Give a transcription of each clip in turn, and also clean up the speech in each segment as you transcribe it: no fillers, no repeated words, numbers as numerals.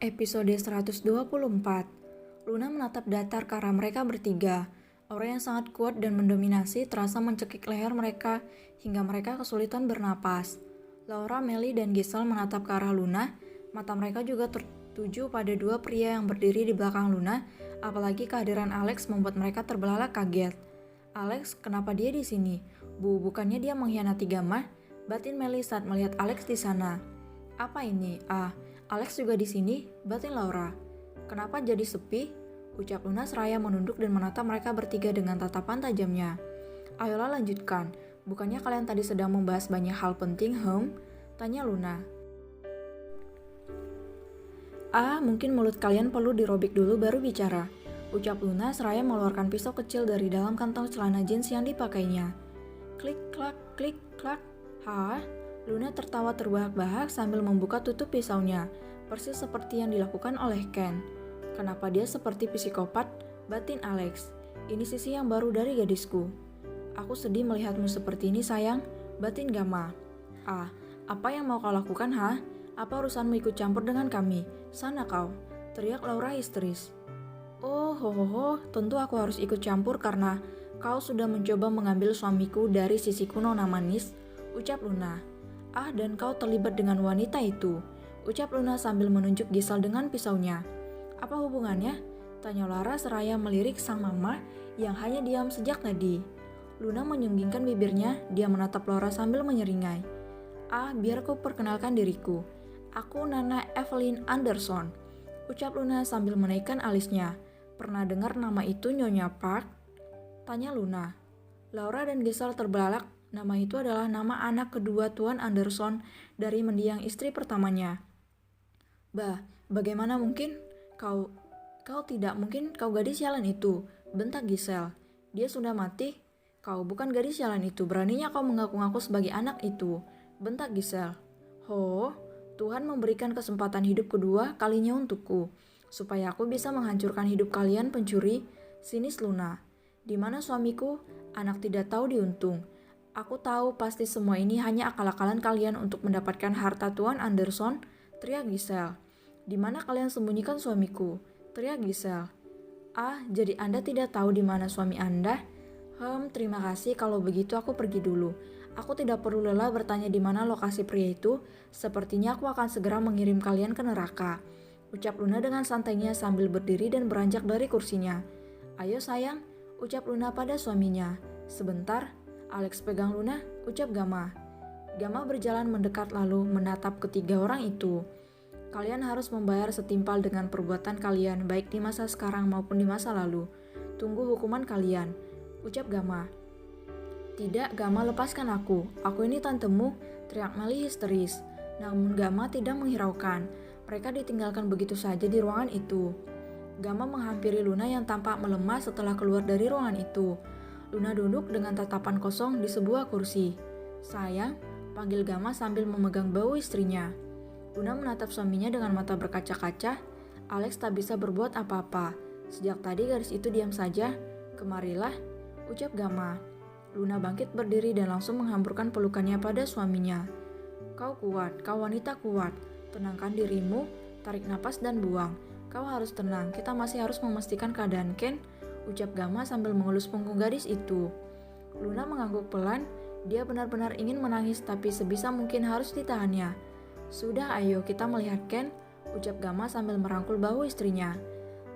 Episode 124. Luna menatap datar ke arah mereka bertiga. Aura yang sangat kuat dan mendominasi terasa mencekik leher mereka hingga mereka kesulitan bernapas. Laura, Melly, dan Giselle menatap ke arah Luna. Mata mereka juga tertuju pada dua pria yang berdiri di belakang Luna, apalagi kehadiran Alex membuat mereka terbelalak kaget. Alex, kenapa dia di sini? Bukannya dia mengkhianati Gamma? Batin Melly saat melihat Alex di sana. Apa ini? Alex juga di sini, batin Laura. Kenapa jadi sepi? Ucap Luna seraya menunduk dan menatap mereka bertiga dengan tatapan tajamnya. Ayolah lanjutkan, bukannya kalian tadi sedang membahas banyak hal penting, Tanya Luna. Mungkin mulut kalian perlu dirobek dulu baru bicara. Ucap Luna seraya mengeluarkan pisau kecil dari dalam kantong celana jeans yang dipakainya. Klik klak, klik klak. Luna tertawa terbahak-bahak sambil membuka tutup pisaunya, persis seperti yang dilakukan oleh Ken. Kenapa dia seperti psikopat? Batin Alex. Ini sisi yang baru dari gadisku. Aku sedih melihatmu seperti ini, sayang. Batin Gamma. Apa yang mau kau lakukan, Apa urusanmu ikut campur dengan kami? Sana kau. Teriak Laura histeris. Tentu aku harus ikut campur karena kau sudah mencoba mengambil suamiku dari sisiku nona manis. Ucap Luna. Dan kau terlibat dengan wanita itu, ucap Luna sambil menunjuk Giselle dengan pisaunya. Apa hubungannya? Tanya Laura seraya melirik sang mama yang hanya diam sejak tadi. Luna menyunggingkan bibirnya, dia menatap Laura sambil menyeringai. Biar ku perkenalkan diriku. Aku Nana Evelyn Anderson, ucap Luna sambil menaikkan alisnya. Pernah dengar nama itu, Nyonya Park? Tanya Luna. Laura dan Giselle terbelalak. Nama itu adalah nama anak kedua Tuan Anderson dari mendiang istri pertamanya. Bagaimana mungkin? Kau tidak mungkin kau gadis sialan itu, bentak Giselle. Dia sudah mati. Kau bukan gadis sialan itu, beraninya kau mengaku-ngaku sebagai anak itu, bentak Giselle. Tuhan memberikan kesempatan hidup kedua kalinya untukku, supaya aku bisa menghancurkan hidup kalian pencuri, sinis Luna. Di mana suamiku? Anak tidak tahu diuntung. Aku tahu pasti semua ini hanya akal-akalan kalian untuk mendapatkan harta Tuan Anderson, teriak Giselle. Di mana kalian sembunyikan suamiku? Teriak Giselle. Jadi Anda tidak tahu di mana suami Anda? Terima kasih, kalau begitu aku pergi dulu. Aku tidak perlu lelah bertanya di mana lokasi pria itu. Sepertinya aku akan segera mengirim kalian ke neraka, ucap Luna dengan santainya sambil berdiri dan beranjak dari kursinya. Ayo sayang, ucap Luna pada suaminya. Sebentar. Alex pegang Luna, ucap Gamma. Gamma berjalan mendekat lalu menatap ketiga orang itu. Kalian harus membayar setimpal dengan perbuatan kalian, baik di masa sekarang maupun di masa lalu. Tunggu hukuman kalian, ucap Gamma. Tidak, Gamma, lepaskan aku. Aku ini tantemu, teriak Melly histeris. Namun Gamma tidak menghiraukan. Mereka ditinggalkan begitu saja di ruangan itu. Gamma menghampiri Luna yang tampak melemah setelah keluar dari ruangan itu. Luna duduk dengan tatapan kosong di sebuah kursi. Sayang, panggil Gamma sambil memegang bahu istrinya. Luna menatap suaminya dengan mata berkaca-kaca. Alex tak bisa berbuat apa-apa. Sejak tadi gadis itu diam saja. Kemarilah, ucap Gamma. Luna bangkit berdiri dan langsung menghampurkan pelukannya pada suaminya. Kau kuat, kau wanita kuat. Tenangkan dirimu, tarik napas dan buang. Kau harus tenang, kita masih harus memastikan keadaan Ken, ucap Gamma sambil mengelus punggung gadis itu. Luna mengangguk pelan, dia benar-benar ingin menangis tapi sebisa mungkin harus ditahannya. Sudah, ayo kita melihat Ken, ucap Gamma sambil merangkul bahu istrinya.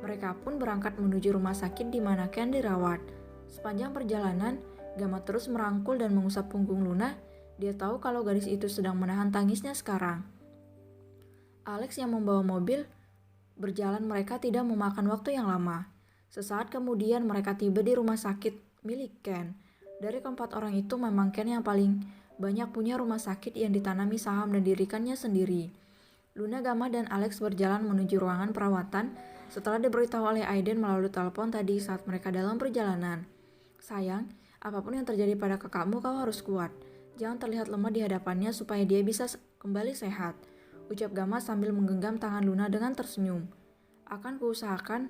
Mereka pun berangkat menuju rumah sakit di mana Ken dirawat. Sepanjang perjalanan, Gamma terus merangkul dan mengusap punggung Luna. Dia tahu kalau gadis itu sedang menahan tangisnya sekarang. Alex yang membawa mobil berjalan, mereka tidak memakan waktu yang lama. Sesaat kemudian mereka tiba di rumah sakit milik Ken. Dari keempat orang itu memang Ken yang paling banyak punya rumah sakit yang ditanami saham dan dirikannya sendiri. Luna, Gamma, dan Alex berjalan menuju ruangan perawatan setelah diberitahu oleh Aiden melalui telepon tadi saat mereka dalam perjalanan. Sayang, apapun yang terjadi pada kakakmu kau harus kuat. Jangan terlihat lemah di hadapannya supaya dia bisa kembali sehat, ucap Gamma sambil menggenggam tangan Luna dengan tersenyum. Akan kuusahakan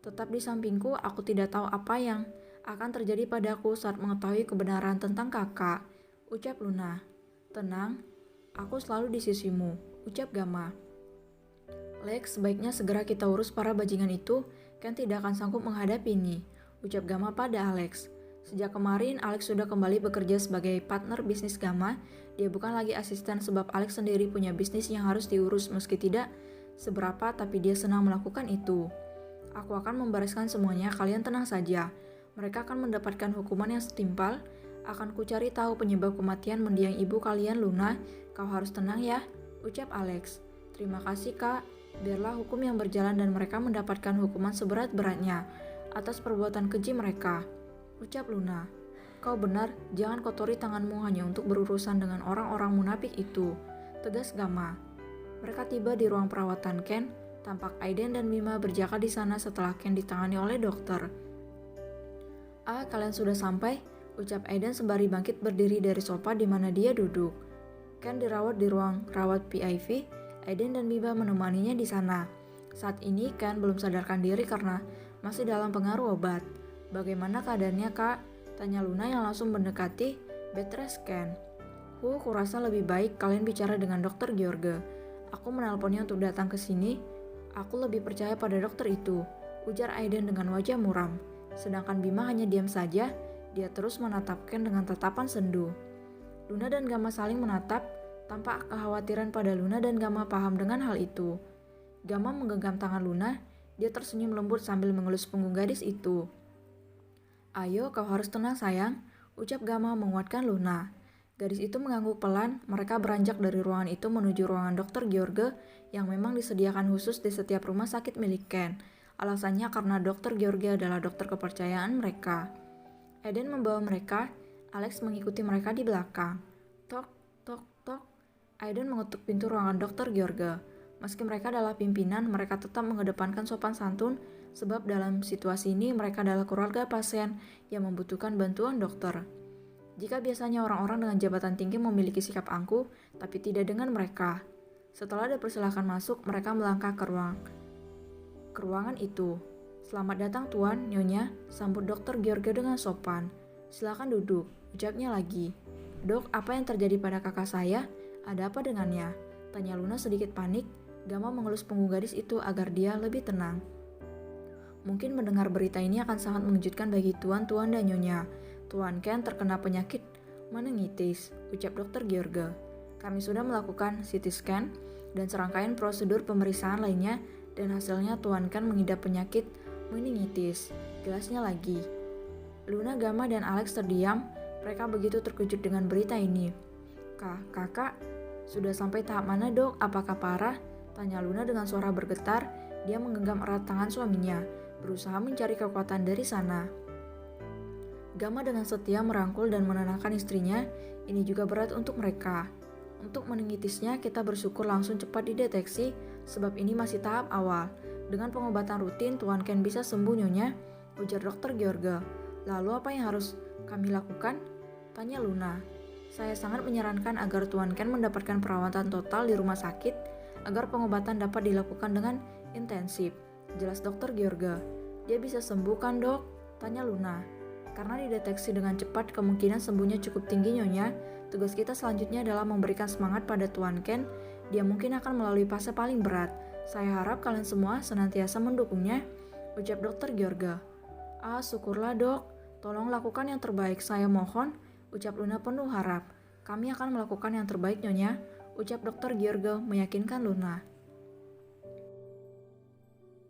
tetap di sampingku, aku tidak tahu apa yang akan terjadi padaku saat mengetahui kebenaran tentang kakak, ucap Luna. Tenang, aku selalu di sisimu, ucap Gamma. Lex, sebaiknya segera kita urus para bajingan itu, Ken tidak akan sanggup menghadapi ini, ucap Gamma pada Alex. Sejak kemarin, Alex sudah kembali bekerja sebagai partner bisnis Gamma. Dia bukan lagi asisten sebab Alex sendiri punya bisnis yang harus diurus meski tidak seberapa, tapi dia senang melakukan itu. Aku akan membereskan semuanya, kalian tenang saja. Mereka akan mendapatkan hukuman yang setimpal. Akan kucari tahu penyebab kematian mendiang ibu kalian, Luna. Kau harus tenang ya, ucap Alex. Terima kasih, Kak. Biarlah hukum yang berjalan dan mereka mendapatkan hukuman seberat-beratnya atas perbuatan keji mereka, ucap Luna. Kau benar, jangan kotori tanganmu hanya untuk berurusan dengan orang-orang munafik itu, tegas Gamma. Mereka tiba di ruang perawatan Ken. Tampak Aiden dan Mima berjaga di sana setelah Ken ditangani oleh dokter. Kalian sudah sampai, ucap Aiden sembari bangkit berdiri dari sofa di mana dia duduk. Ken dirawat di ruang rawat PIV. Aiden dan Mima menemaninya di sana. Saat ini Ken belum sadarkan diri karena masih dalam pengaruh obat. Bagaimana keadaannya, Kak? Tanya Luna yang langsung mendekati bed rest Ken. Kurasa lebih baik kalian bicara dengan Dokter George. Aku menelponnya untuk datang ke sini. Aku lebih percaya pada dokter itu, ujar Aiden dengan wajah muram. Sedangkan Bima hanya diam saja. Dia terus menatap Ken dengan tatapan sendu. Luna dan Gamma saling menatap. Tampak kekhawatiran pada Luna dan Gamma paham dengan hal itu. Gamma menggenggam tangan Luna. Dia tersenyum lembut sambil mengelus punggung gadis itu. Ayo, kau harus tenang sayang, ucap Gamma menguatkan Luna. Gadis itu mengangguk pelan. Mereka beranjak dari ruangan itu menuju ruangan Dokter George yang memang disediakan khusus di setiap rumah sakit milik Ken. Alasannya karena Dokter George adalah dokter kepercayaan mereka. Aiden membawa mereka. Alex mengikuti mereka di belakang. Tok, tok, tok. Aiden mengetuk pintu ruangan Dokter George. Meski mereka adalah pimpinan, mereka tetap mengedepankan sopan santun sebab dalam situasi ini mereka adalah keluarga pasien yang membutuhkan bantuan dokter. Jika biasanya orang-orang dengan jabatan tinggi memiliki sikap angkuh, tapi tidak dengan mereka. Setelah dipersilakan masuk, mereka melangkah ke ruangan itu. Selamat datang Tuan, Nyonya, sambut Dokter George dengan sopan. Silakan duduk, ucapnya lagi. Dok, apa yang terjadi pada kakak saya? Ada apa dengannya? Tanya Luna sedikit panik. Gamma mengelus punggung gadis itu agar dia lebih tenang. Mungkin mendengar berita ini akan sangat mengejutkan bagi Tuan dan Nyonya. Tuan Ken terkena penyakit meningitis, ucap Dokter George. Kami sudah melakukan CT scan dan serangkaian prosedur pemeriksaan lainnya dan hasilnya Tuan Ken mengidap penyakit meningitis. Jelasnya lagi. Luna, Gamma, dan Alex terdiam. Mereka begitu terkejut dengan berita ini. Kakak, sudah sampai tahap mana dok? Apakah parah? Tanya Luna dengan suara bergetar. Dia menggenggam erat tangan suaminya, berusaha mencari kekuatan dari sana. Gamma dengan setia merangkul dan menenangkan istrinya. Ini juga berat untuk mereka. Untuk meningitisnya, kita bersyukur langsung cepat dideteksi, sebab ini masih tahap awal. Dengan pengobatan rutin, Tuan Ken bisa sembuh Nyonya, ujar Dokter George. Lalu apa yang harus kami lakukan? Tanya Luna. Saya sangat menyarankan agar Tuan Ken mendapatkan perawatan total di rumah sakit, agar pengobatan dapat dilakukan dengan intensif, jelas Dokter George. Dia bisa sembuh kan dok? Tanya Luna. Karena dideteksi dengan cepat, kemungkinan sembuhnya cukup tinggi Nyonya. Tugas kita selanjutnya adalah memberikan semangat pada Tuan Ken. Dia mungkin akan melalui fase paling berat. Saya harap kalian semua senantiasa mendukungnya, ucap Dokter George. Syukurlah dok. Tolong lakukan yang terbaik, saya mohon, ucap Luna penuh harap. Kami akan melakukan yang terbaik Nyonya, ucap Dokter George meyakinkan Luna.